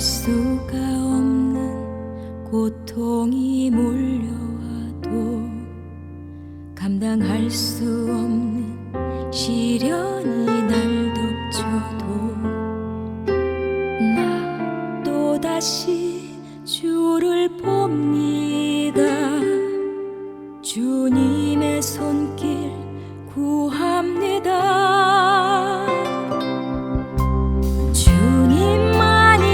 수가 없는 고통이 몰려와도 감당할 수 없는 시련이 날 덮쳐도 나 또다시 주를 봅니다. 주님의 손길 구합니다. 주님만이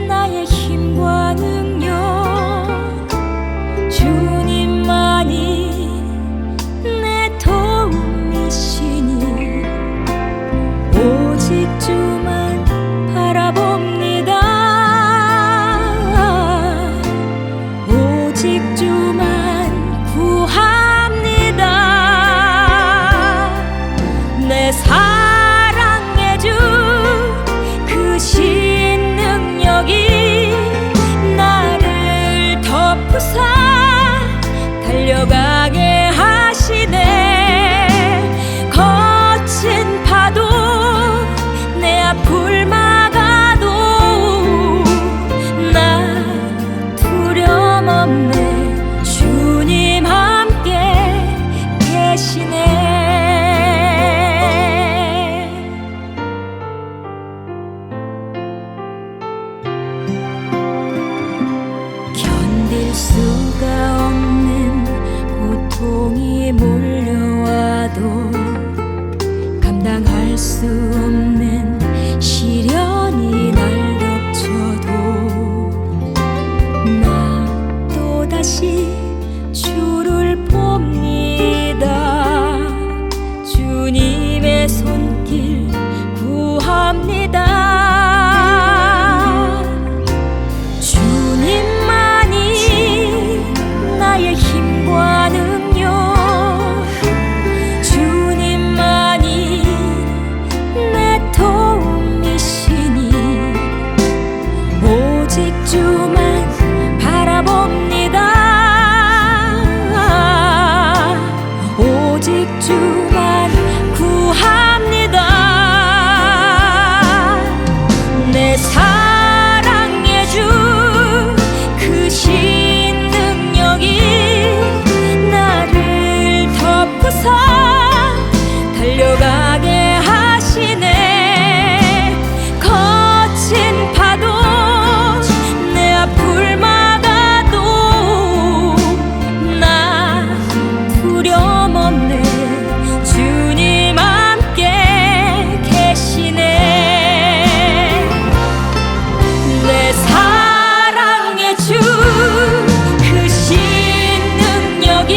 나의 힘과 능력, 주님만이 내 도움이시니 오직 주만 바라봅니다. 오직 주만 구합니다. 내 사랑의 주 그 신능력이 나를 덮으사 달려가게 하시네. 거친 파도 내 앞을 막아도 나 두려움 없네. 주님 함께 계시네. 견딜 수가 없는 고통이 몰려와도 감당할 수 없는 시련이 날 덮쳐도 나 또다시 주를 봅니다. 주님의 손길 구합니다. 주님만이 나의 힘과 능력, 주님만이 내 도움이시니 오직 주만 바라봅니다. 오직 주만 구합니다. 내 사랑의 주 그 신능력이 나를 덮으사 달려가게 하시네. 거친 파도 내 앞을 막아도 나 두려움 없네. 주님 함께 계시네. 내 사랑의 주 그 신능력이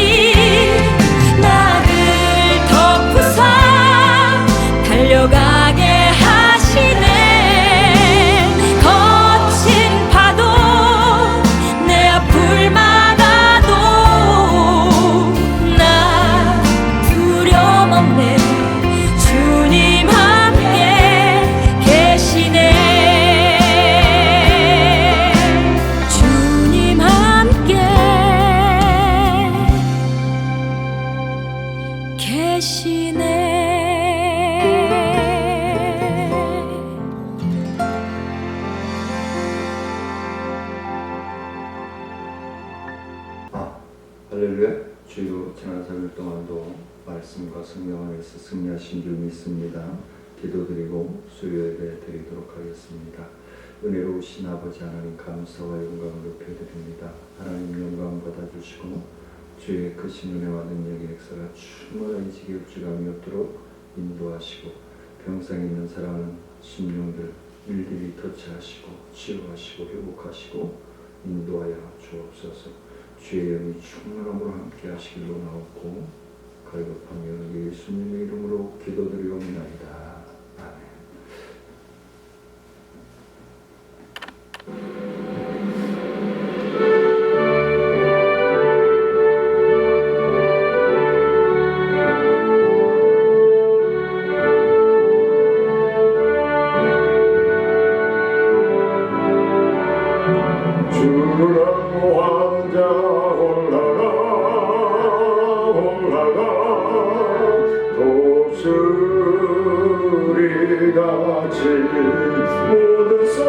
나를 덮으사 달려가게 하시네. 거친 파도 내 앞을 막아도 나 두려움 없네. 주님 함께 계시네. 주님 함께 계시네. 할렐루야. 주요 지난 3일 동안도 말씀과 성령 안에서 승리하신 줄 믿습니다. 기도드리고 수요 예배 드리도록 하겠습니다. 은혜로우신 아버지 하나님, 감사와 영광을 높여드립니다. 하나님 영광 받아주시고 주의 크신 은혜와 능력의 역사가 충만하게 지겹지감이 없도록 인도하시고 병상에 있는 사랑하는 심령들 일일이 터치하시고 치유하시고 회복하시고 인도하여 주옵소서. 주의 영이 충만함으로 함께 하시길로 나옵고 갈급하며 예수님의 이름으로 기도드리옵나이다. 아멘. 주는 왕자 올라가 독수리같이 모든 성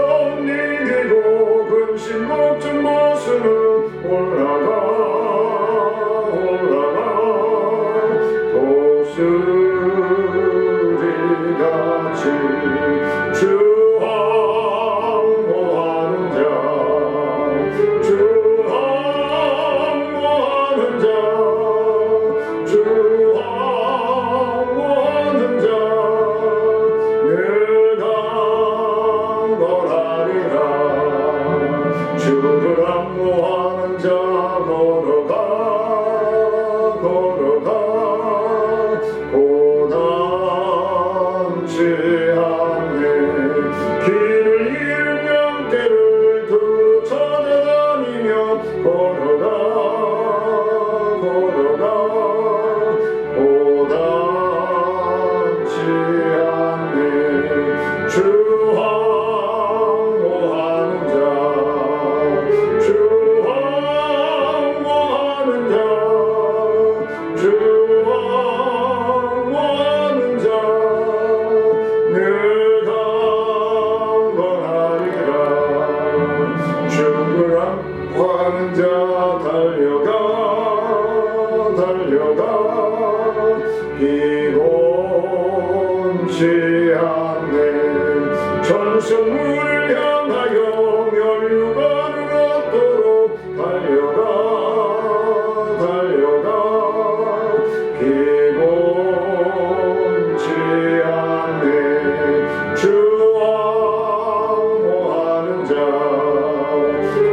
자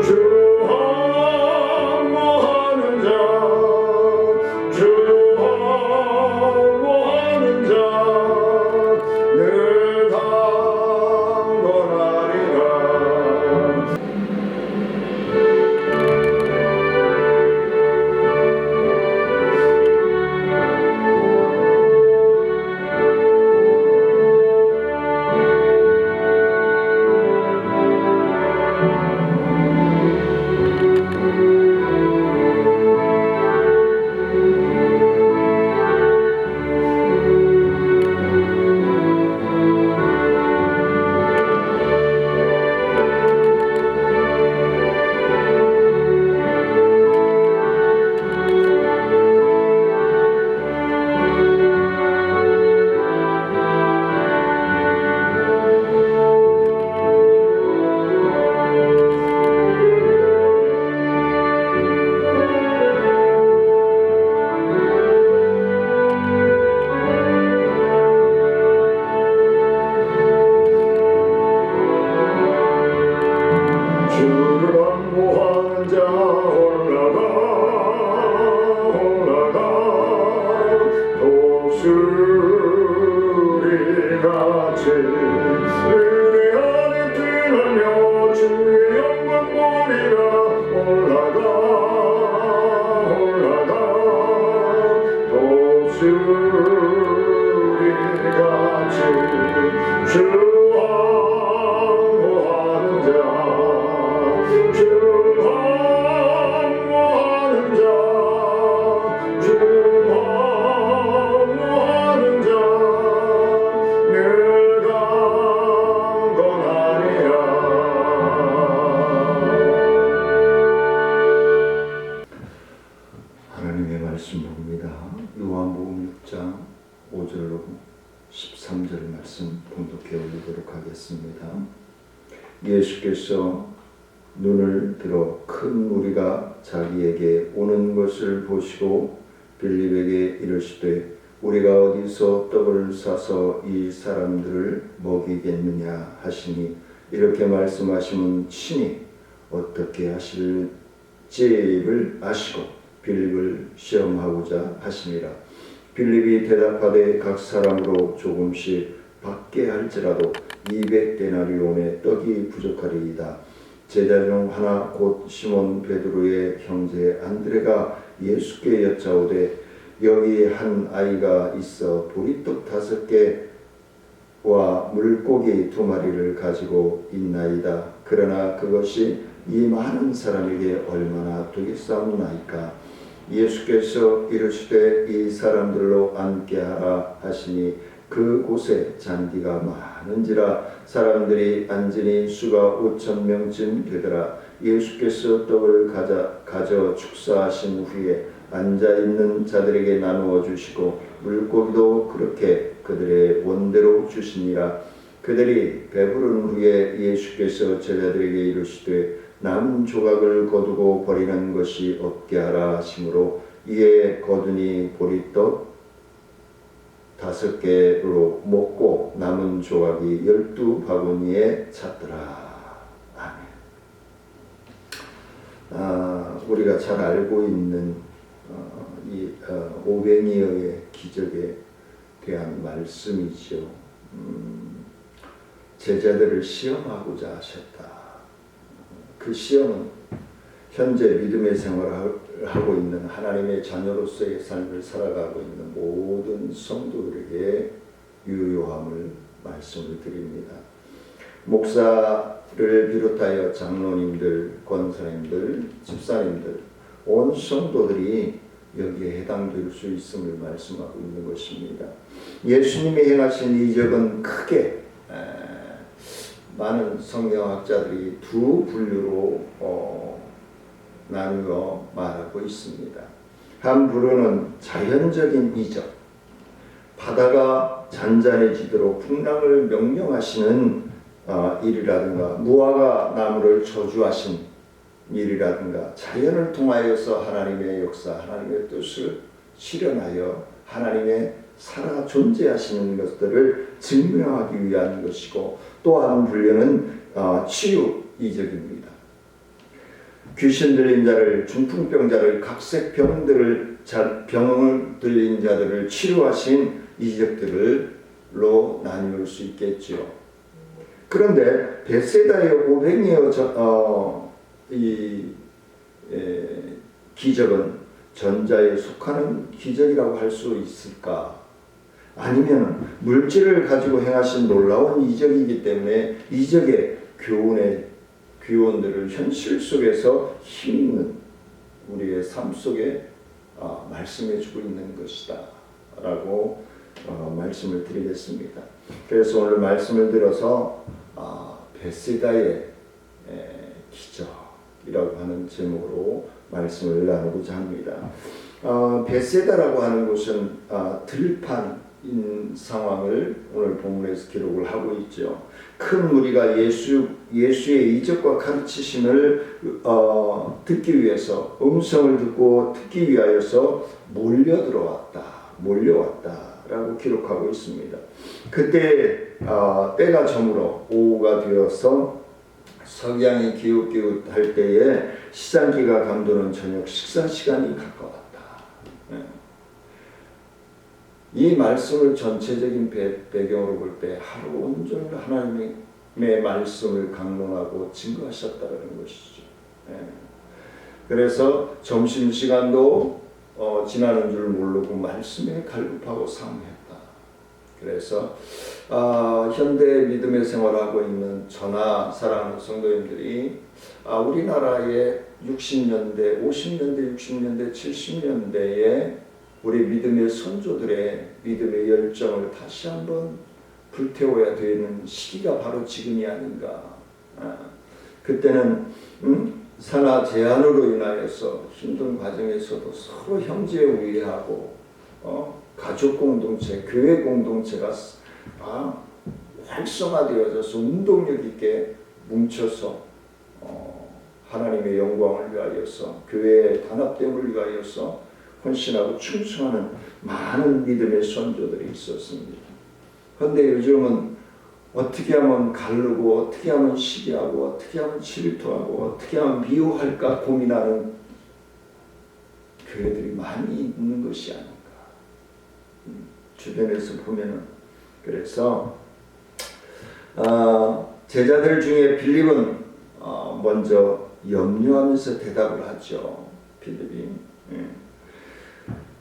주 험오하는 자 주 험오하는 자 늘 강건하리라. 주를 안보하는 자 올라가 독수리같이 은혜 안에 뛰어며 주의 영광 보리라. 올라가 독수리같이 주 험오하는 자 주 험오하는 자 주 험오하는 자 늘 강건하리라. 하나님의 말씀 봅니다. 요한복음 6장 5절로 13절 말씀 봉독해 올리도록 하겠습니다. 예수께서 눈을 들어 큰 무리가 자기에게 오는 것을 보시고 빌립에게 이르시되 우리가 어디서 떡을 사서 이 사람들을 먹이겠느냐 하시니 이렇게 말씀하시면 친히 어떻게 하실지를 아시고 빌립을 시험하고자 하시니라. 빌립이 대답하되 각 사람으로 조금씩 받게 할지라도 200데나리온의 떡이 부족하리이다. 제자 중 하나 곧 시몬 베드로의 형제 안드레가 예수께 여짜오되 여기 한 아이가 있어 보리떡 5개와 물고기 2마리를 가지고 있나이다. 그러나 그것이 이 많은 사람에게 얼마나 되겠사옵나이까. 예수께서 이르시되 이 사람들로 앉게 하라 하시니 그곳에 잔디가 많은지라 사람들이 앉으니 수가 5,000명쯤 되더라. 예수께서 떡을 가져 축사하신 후에 앉아있는 자들에게 나누어 주시고 물고기도 그렇게 그들의 원대로 주시니라. 그들이 배부른 후에 예수께서 제자들에게 이르시되 남은 조각을 거두고 버리는 것이 없게 하라 하시므로 이에 거두니 보리떡 5개로 먹고 남은 조각이 12바구니에 찼더라. 아멘. 우리가 잘 알고 있는 이 오베니어의 기적에 대한 말씀이죠. 제자들을 시험하고자 하셨다. 그 시험은 현재 믿음의 생활을 하고 있는 하나님의 자녀로서의 삶을 살아가고 있는 모든 성도들에게 유효함을 말씀을 드립니다. 목사를 비롯하여 장로님들, 권사님들, 집사님들, 온 성도들이 여기에 해당될 수 있음을 말씀하고 있는 것입니다. 예수님이 행하신 이적은 크게 많은 성경학자들이 두 분류로 나누어 말하고 있습니다. 한 부류는 자연적인 이적, 바다가 잔잔해지도록 풍랑을 명령하시는 일이라든가 무화과 나무를 저주하신 일이라든가 자연을 통하여서 하나님의 역사, 하나님의 뜻을 실현하여 하나님의 살아 존재하시는 것들을 증명하기 위한 것이고, 또 한 분류는 치유, 이적입니다. 귀신 들린 자를, 중풍병자를, 각색 병을 들린 자들을 치료하신 이적들로 나눌 수 있겠죠. 그런데 벳세다의 500여 기적은 전자에 속하는 기적이라고 할 수 있을까? 아니면 물질을 가지고 행하신 놀라운 이적이기 때문에 이적의 교훈들을 현실 속에서 힘있는 우리의 삶 속에 말씀해 주고 있는 것이다 라고 말씀을 드리겠습니다. 그래서 오늘 말씀을 들어서 벳세다의 기적이라고 하는 제목으로 말씀을 나누고자 합니다. 벳세다라고 하는 곳은 들판인 상황을 오늘 본문에서 기록을 하고 있죠. 큰 무리가 예수의 이적과 가르치심을 듣기 위해서, 음성을 듣고 듣기 위하여서 몰려왔다라고 기록하고 있습니다. 그때 때가 저물어 오후가 되어서 석양이 기웃기웃할 때에 시장기가 감도는 저녁 식사 시간이 가까웠다. 이 말씀을 전체적인 배경으로 볼 때 하루 온종일 하나님의 말씀을 강론하고 증거하셨다는 것이죠. 그래서 점심시간도 지나는 줄 모르고 말씀에 갈급하고 사모했다. 그래서 현대 믿음의 생활을 하고 있는 저나 사랑하는 성도님들이 우리나라의 60년대, 50년대, 60년대, 70년대에 우리 믿음의 선조들의 믿음의 열정을 다시 한번 불태워야 되는 시기가 바로 지금이 아닌가. 그때는 산하 제한으로 인하여서 힘든 과정에서도 서로 형제 우애하고 가족 공동체, 교회 공동체가 활성화되어져서 운동력 있게 뭉쳐서 하나님의 영광을 위하여서, 교회의 단합됨을 위하여서 헌신하고 충성하는 많은 믿음의 선조들이 있었습니다. 그런데 요즘은 어떻게 하면 가르고, 어떻게 하면 시기하고, 어떻게 하면 질투하고, 어떻게 하면 미워할까 고민하는 교회들이 많이 있는 것이 아닌가. 주변에서 보면은. 그래서 제자들 중에 빌립은 먼저 염려하면서 대답을 하죠. 빌립이.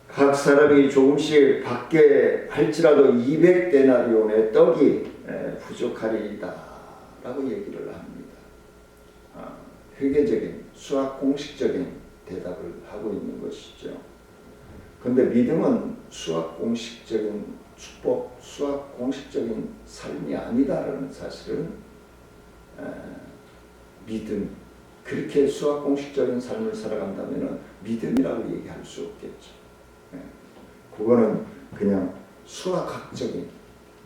각 사람이 조금씩 받게 할지라도 200데나리온의 떡이 부족하리이다 라고 얘기를 합니다. 회계적인, 수학 공식적인 대답을 하고 있는 것이죠. 그런데 믿음은 수학 공식적인 축복, 수학 공식적인 삶이 아니다라는 사실은 믿음, 그렇게 수학 공식적인 삶을 살아간다면 믿음이라고 얘기할 수 없겠죠. 그거는 그냥 수학학적인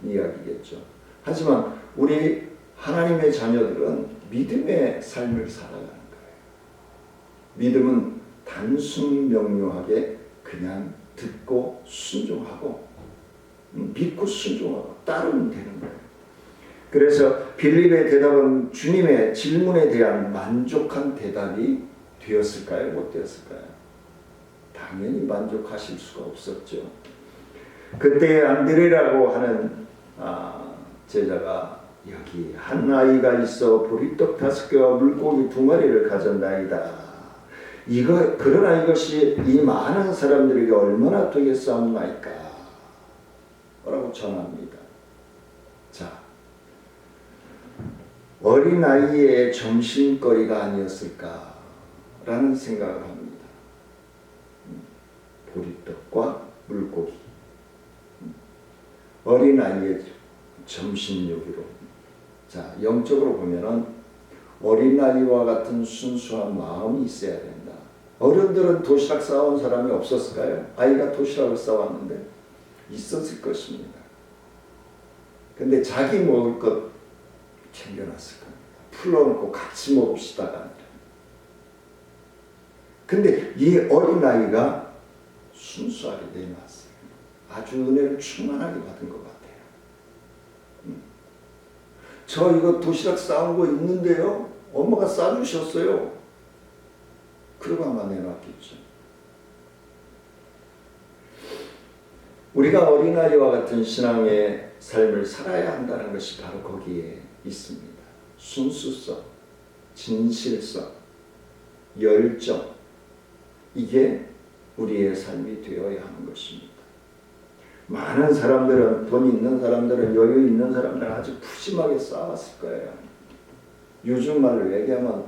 이야기겠죠. 하지만 우리 하나님의 자녀들은 믿음의 삶을 살아가는 거예요. 믿음은 단순 명료하게 그냥 듣고 순종하고, 믿고 순종하고 따르면 되는 거예요. 그래서 빌립의 대답은 주님의 질문에 대한 만족한 대답이 되었을까요? 못 되었을까요? 당연히 만족하실 수가 없었죠. 그때 안드레라고 하는 제자가 여기 한 아이가 있어 보리떡 5개와 물고기 2마리를 가졌나이다. 그러나 이것이 이 많은 사람들에게 얼마나 되겠사옵나이까? 라고 전합니다. 자, 어린 나이에 점심거리가 아니었을까라는 생각을 합니다. 보리떡과 물고기. 어린 아이의 점심요기로. 자, 영적으로 보면은 어린 아이와 같은 순수한 마음이 있어야 된다. 어른들은 도시락 싸온 사람이 없었을까요? 아이가 도시락을 싸왔는데 있었을 것입니다. 근데 자기 먹을 것 챙겨놨을 겁니다. 풀어놓고 같이 먹읍시다가 아니라. 근데 이 어린 아이가 순수하게 내놨어요. 아주 은혜를 충만하게 받은 것 같아요. 저 이거 도시락 싸온 거 있는데요? 엄마가 싸주셨어요. 그러고 아마 내놨겠죠. 우리가 어린아이와 같은 신앙의 삶을 살아야 한다는 것이 바로 거기에 있습니다. 순수성, 진실성, 열정, 이게 우리의 삶이 되어야 하는 것입니다. 많은 사람들은, 돈 있는 사람들은, 여유 있는 사람들은 아주 푸짐하게 쌓았을 거예요. 요즘 말로 얘기하면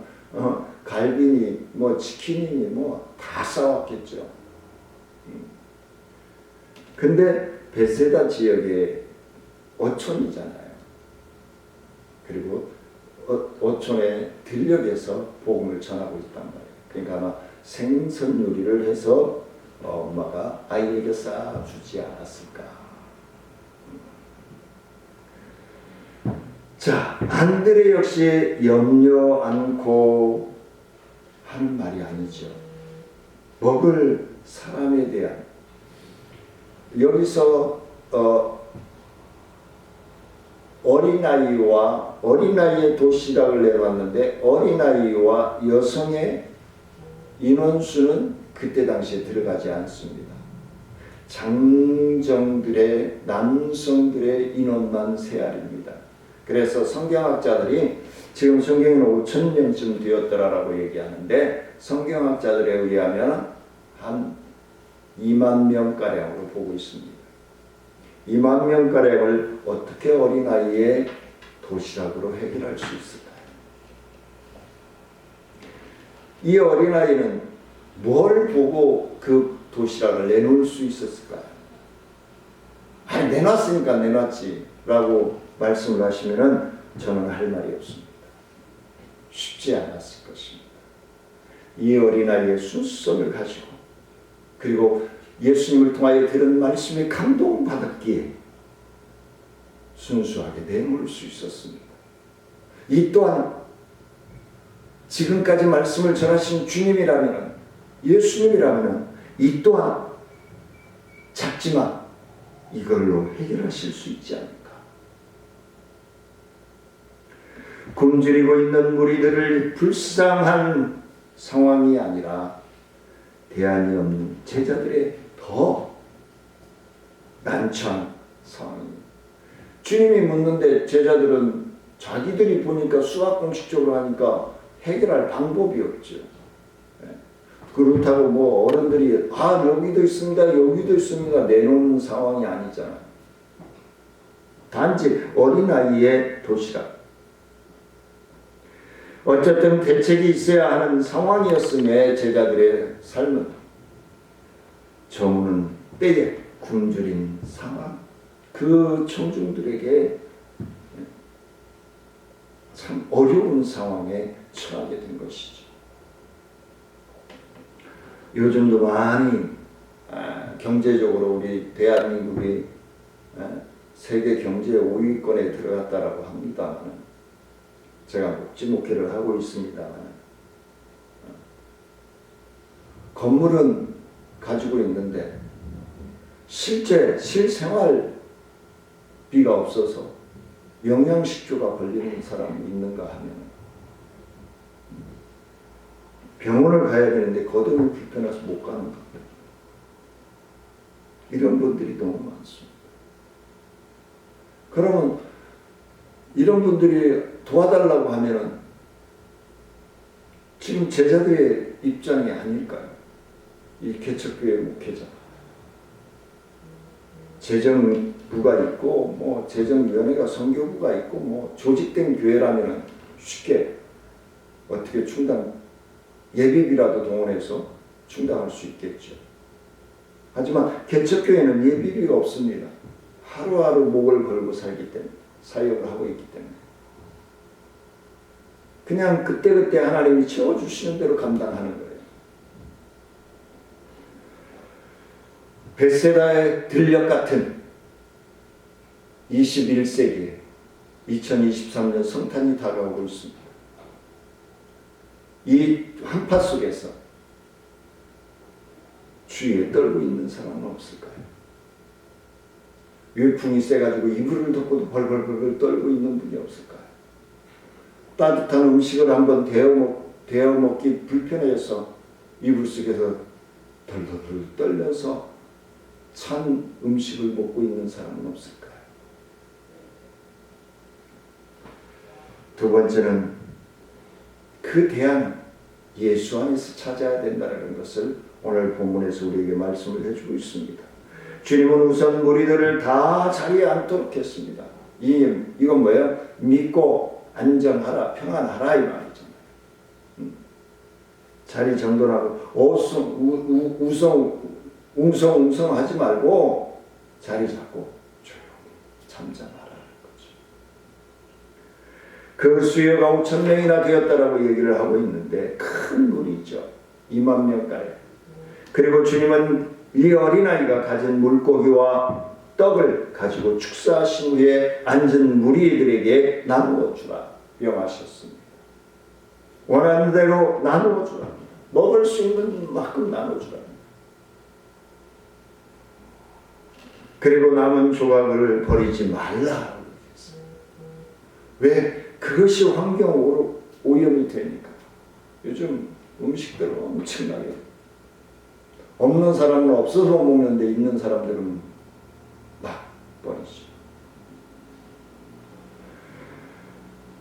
갈비니 뭐 치킨이니 뭐 다 쌓았겠죠. 근데 베세다 지역에 어촌이잖아요. 그리고 어촌의 들녘에서 복음을 전하고 있단 말이에요. 그러니까 아마 생선 요리를 해서 엄마가 아이에게 싸주지 않았을까. 자, 안드레 역시 염려 않고 하는 말이 아니죠. 먹을 사람에 대한, 여기서 어린아이의 도시락을 내놨는데 어린아이와 여성의 인원수는 그때 당시에 들어가지 않습니다. 장정들의, 남성들의 인원만 세알입니다. 그래서 성경학자들이 지금 성경에는 5,000명쯤 되었더라라고 얘기하는데 성경학자들에 의하면 한 2만 명가량으로 보고 있습니다. 2만 명가량을 어떻게 어린아이의 도시락으로 해결할 수 있을까요? 이 어린아이는 뭘 보고 그 도시락을 내놓을 수 있었을까요? 아니, 내놨으니까 내놨지 라고 말씀을 하시면은 저는 할 말이 없습니다. 쉽지 않았을 것입니다. 이 어린아이의 순수성을 가지고, 그리고 예수님을 통하여 들은 말씀에 감동받았기에 순수하게 내놓을 수 있었습니다. 이 또한 지금까지 말씀을 전하신 주님이라면, 예수님이라면 이 또한 작지만 이걸로 해결하실 수 있지 않을까. 굶주리고 있는 무리들을 불쌍한 상황이 아니라 대안이 없는 제자들의 더 난처한 상황입니다. 주님이 묻는데 제자들은 자기들이 보니까 수학 공식적으로 하니까 해결할 방법이 없죠. 그렇다고 뭐 어른들이 여기도 있습니다, 여기도 있습니다 내놓는 상황이 아니잖아요. 단지 어린아이의 도시락. 어쨌든 대책이 있어야 하는 상황이었음에 제자들의 삶은 저무는 때에 굶주린 상황, 그 청중들에게 참 어려운 상황에 처하게 된 것이죠. 요즘도 많이 경제적으로 우리 대한민국이 세계 경제 5위권에 들어갔다라고 합니다만, 제가 목지 목회를 하고 있습니다만, 건물은 가지고 있는데 실생활비가 없어서 영양실조가 걸리는 사람이 있는가 하면 병원을 가야 되는데 거동이 불편해서 못 가는 겁니다. 이런 분들이 너무 많습니다. 그러면 이런 분들이 도와달라고 하면은 지금 제자들의 입장이 아닐까요? 이 개척교회 목회자. 재정부가 있고 뭐 재정위원회가 선교부가 있고 뭐 조직된 교회라면은 쉽게 어떻게 예비비라도 동원해서 충당할 수 있겠죠. 하지만 개척교회는 예비비가 없습니다. 하루하루 목을 걸고 살기 때문에, 사역을 하고 있기 때문에 그냥 그때그때 하나님이 채워주시는 대로 감당하는 거예요. 벳세다의 들녘 같은 21세기에 2023년 성탄이 다가오고 있습니다. 이 한파 속에서 주위에 떨고 있는 사람은 없을까요? 열풍이 세가지고 이불을 덮고도 벌벌벌 떨고 있는 분이 없을까요? 따뜻한 음식을 한번 데워 먹기 불편해서 이불 속에서 덜덜덜 떨려서 찬 음식을 먹고 있는 사람은 없을까요? 두 번째는 그 대안은 예수 안에서 찾아야 된다는 것을 오늘 본문에서 우리에게 말씀을 해주고 있습니다. 주님은 우선 무리들을 다 자리에 앉도록 했습니다. 이건 뭐예요? 믿고 안정하라, 평안하라 이 말이잖아요. 자리 정돈하고 웅성웅성하지 말고 자리 잡고 조용히 잠잠하라는 거죠. 그 수요가 5,000명이나 되었다라고 얘기를 하고 있는데 큰 무리죠. 2만 명가량. 그리고 주님은 이 어린아이가 가진 물고기와 떡을 가지고 축사하신 후에 앉은 무리들에게 나누어 주라 명하셨습니다. 원하는 대로 나누어 주라. 먹을 수 있는 만큼 나누어 주라. 그리고 남은 조각을 버리지 말라. 왜? 그것이 환경 오염이 되니까. 요즘 음식들 엄청나게 없는 사람은 없어서 먹는데 있는 사람들은 막 버리죠.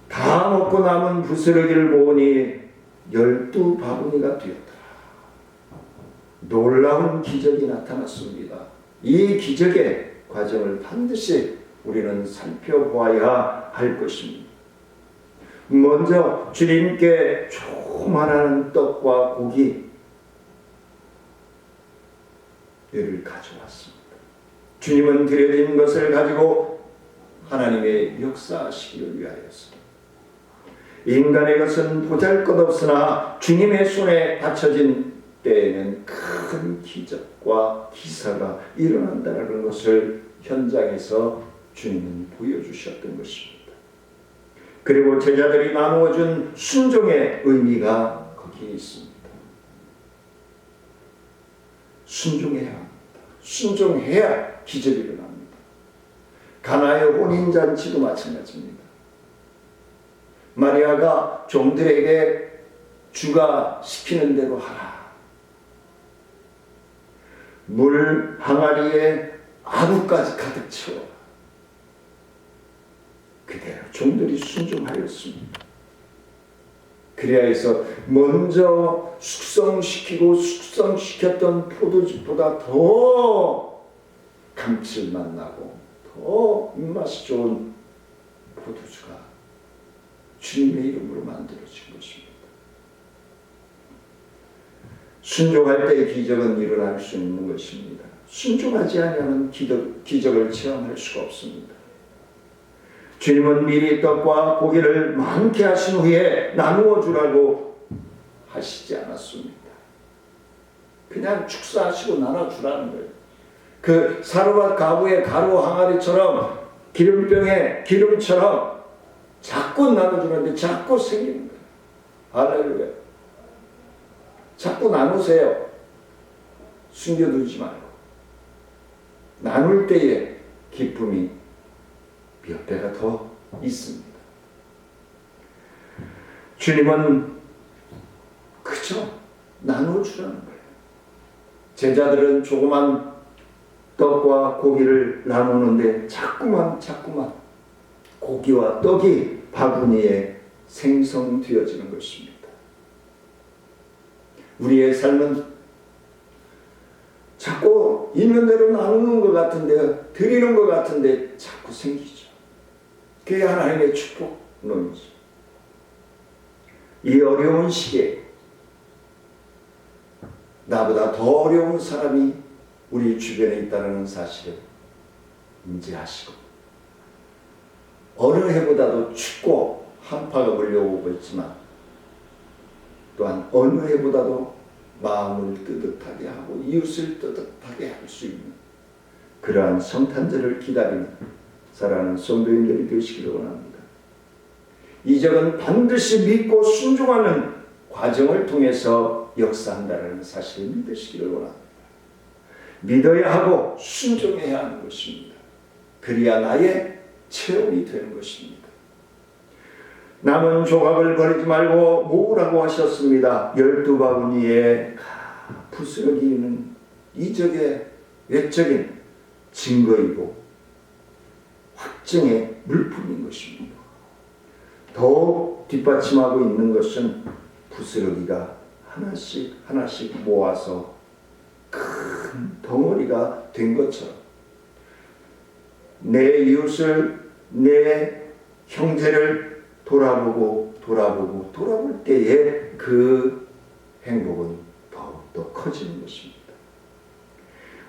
다 먹고 남은 부스러기를 모으니 12바구니가 되었더라. 놀라운 기적이 나타났습니다. 이 기적의 과정을 반드시 우리는 살펴보아야 할 것입니다. 먼저 주님께 조그마한 떡과 고기를 가져왔습니다. 주님은 드려진 것을 가지고 하나님의 역사하시기를 위하였습니다. 인간의 것은 보잘것없으나 주님의 손에 받쳐진 때에는 큰 기적과 기사가 일어난다는 것을 현장에서 주님은 보여주셨던 것입니다. 그리고 제자들이 나누어준 순종의 의미가 거기에 있습니다. 순종해야 합니다. 순종해야 기적이 일어납니다. 가나의 혼인잔치도 마찬가지입니다. 마리아가 종들에게 주가 시키는 대로 하라. 물 항아리에 아구까지 가득 채워. 그대로 종들이 순종하였습니다. 그래야 해서 먼저 숙성시켰던 포도즙보다 더 감칠맛 나고 더 입맛이 좋은 포도주가 주님의 이름으로 만들어진 것입니다. 순종할 때 기적은 일어날 수 있는 것입니다. 순종하지 않으면 기적을 체험할 수가 없습니다. 주님은 미리 떡과 고기를 많게 하신 후에 나누어 주라고 하시지 않았습니다. 그냥 축사하시고 나눠주라는 거예요. 그 사르밧 가부의 가루 항아리처럼 기름병에 기름처럼 자꾸 나눠주는데 자꾸 생기는 거예요. 할렐루야. 자꾸 나누세요. 숨겨두지 말고. 나눌 때에 기쁨이 몇 배가 더 있습니다. 주님은 그저 나눠주라는 거예요. 제자들은 조그만 떡과 고기를 나누는데 자꾸만 고기와 떡이 바구니에 생성되어지는 것입니다. 우리의 삶은 자꾸 있는 대로 나누는 것 같은데, 드리는 것 같은데 자꾸 생기죠. 그게 하나님의 축복론이죠. 이 어려운 시기에 나보다 더 어려운 사람이 우리 주변에 있다는 사실을 인지하시고, 어느 해보다도 춥고 한파가 몰려오고 있지만 또한 어느 해보다도 마음을 뜨뜻하게 하고 이웃을 뜨뜻하게 할 수 있는 그러한 성탄절을 기다리는 사랑하는 성도님들이 되시기를 원합니다. 이적은 반드시 믿고 순종하는 과정을 통해서 역사한다는 사실을 믿으시기를 원합니다. 믿어야 하고 순종해야 하는 것입니다. 그래야 나의 체험이 되는 것입니다. 남은 조각을 버리지 말고 모으라고 하셨습니다. 12바구니에 부스러기는 이적의 외적인 증거이고 확증의 물품인 것입니다. 더욱 뒷받침하고 있는 것은 부스러기가 하나씩 하나씩 모아서 큰 덩어리가 된 것처럼 내 이웃을, 내 형제를 돌아볼 때에 그 행복은 더욱더 커지는 것입니다.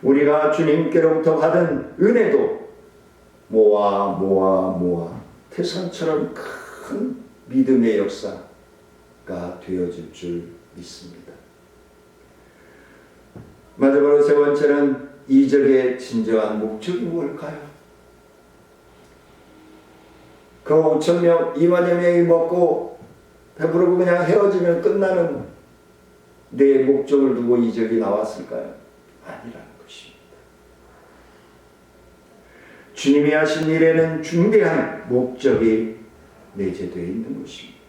우리가 주님께로부터 받은 은혜도 모아 태산처럼 큰 믿음의 역사가 되어질 줄 믿습니다. 마지막으로 세 번째는 이적의 진정한 목적이 뭘까요? 그 5,000명, 2만여 명이 먹고 배부르고 그냥 헤어지면 끝나는 내 목적을 두고 이적이 나왔을까요? 아니라는 것입니다. 주님이 하신 일에는 중대한 목적이 내재되어 있는 것입니다.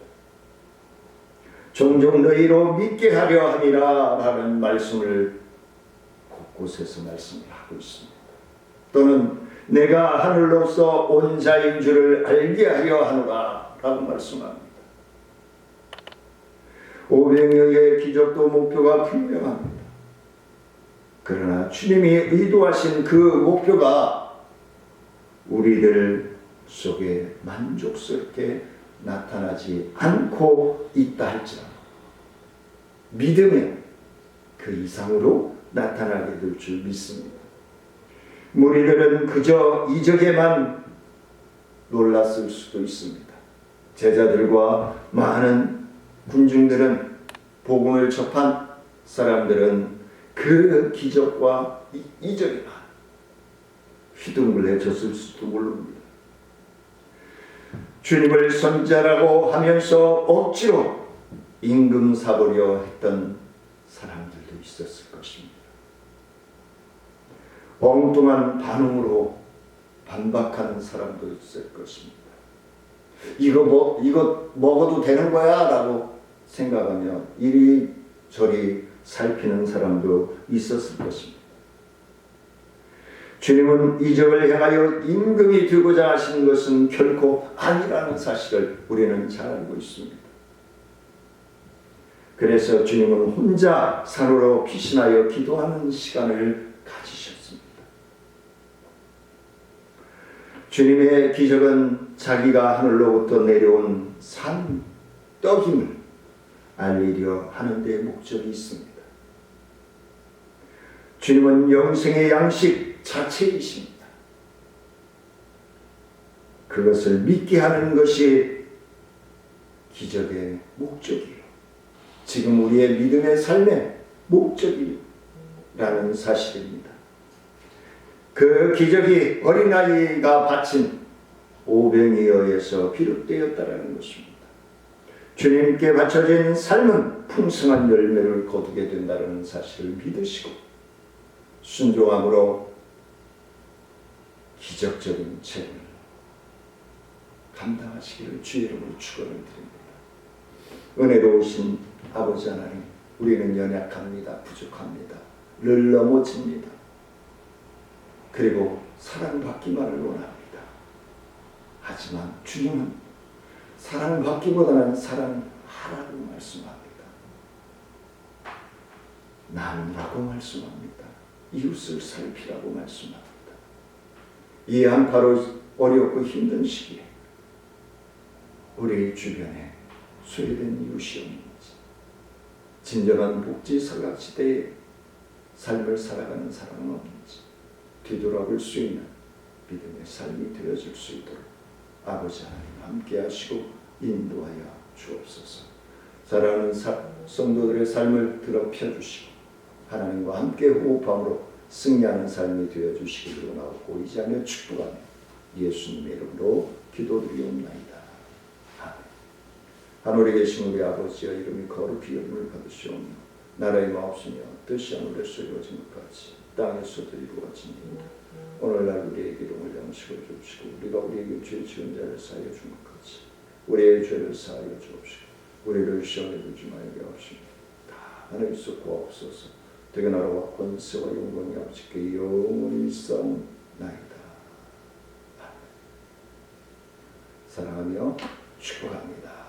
종종 너희로 믿게 하려 함이라 라는 말씀을 곳곳에서 말씀을 하고 있습니다. 또는 내가 하늘로서 온 자인 줄을 알게 하려 하노라 라고 말씀합니다. 오병이어의 기적도 목표가 분명합니다. 그러나 주님이 의도하신 그 목표가 우리들 속에 만족스럽게 나타나지 않고 있다 할지라도 믿으면 그 이상으로 나타나게 될 줄 믿습니다. 무리들은 그저 이적에만 놀랐을 수도 있습니다. 제자들과 많은 군중들은, 복음을 접한 사람들은 그 기적과 이적에만 휘둥글레졌을 수도 모릅니다. 주님을 선자라고 하면서 억지로 임금 사보려 했던 사람들도 있었을 것입니다. 엉뚱한 반응으로 반박하는 사람도 있을 것입니다. 이거 먹어도 되는 거야? 라고 생각하며 이리저리 살피는 사람도 있었을 것입니다. 주님은 이적을 행하여 임금이 되고자 하시는 것은 결코 아니라는 사실을 우리는 잘 알고 있습니다. 그래서 주님은 혼자 산으로 피신하여 기도하는 시간을 가지셨습니다. 주님의 기적은 자기가 하늘로부터 내려온 산 떡임을 알리려 하는 데 목적이 있습니다. 주님은 영생의 양식 자체이십니다. 그것을 믿게 하는 것이 기적의 목적이에요. 지금 우리의 믿음의 삶의 목적이라는 사실입니다. 그 기적이 어린아이가 바친 오병이어에서 비롯되었다는 것입니다. 주님께 바쳐진 삶은 풍성한 열매를 거두게 된다는 사실을 믿으시고 순종함으로 기적적인 책임을 감당하시기를 주의 이름으로 축원을 드립니다. 은혜로우신 아버지 하나님, 우리는 연약합니다. 부족합니다. 늘 넘어집니다. 그리고 사랑받기만을 원합니다. 하지만 주님은 사랑받기보다는 사랑하라고 말씀합니다. 나누라고 말씀합니다. 이웃을 살피라고 말씀합니다. 이 한파로 어렵고 힘든 시기에 우리 주변에 소외된 이웃이 없는지, 진정한 복지 사각지대의 삶을 살아가는 사람은 없는지 뒤돌아볼 수 있는 믿음의 삶이 되어질 수 있도록 아버지 하나님 함께 하시고 인도하여 주옵소서. 사랑하는 성도들의 삶을 더럽혀 주시고 하나님과 함께 호흡함으로 승리하는 삶이 되어주시기를 원하고 의지하며 축복하며 예수님의 이름으로 기도드리옵나이다. 아멘. 하늘에 계신 우리 아버지여, 이름이 거룩히 여김을 받으시오며 나라의 마옵시며 뜻이 하늘에서 이루어진 것 같이 땅에서도 이루어지니이다. 오늘날 우리에게 일용할 양식을 주시고 우리가 우리에게 죄 지은 자를 사하여 준 것 같이 우리의 죄를 사하여 주옵시고 우리를 시험에 들지 말게 하옵시고 다 하늘 수 구하옵소서. 되게 나라와 권세와 영광이 아버지께 영원히 있사옵나이다. 사랑하며 축복합니다.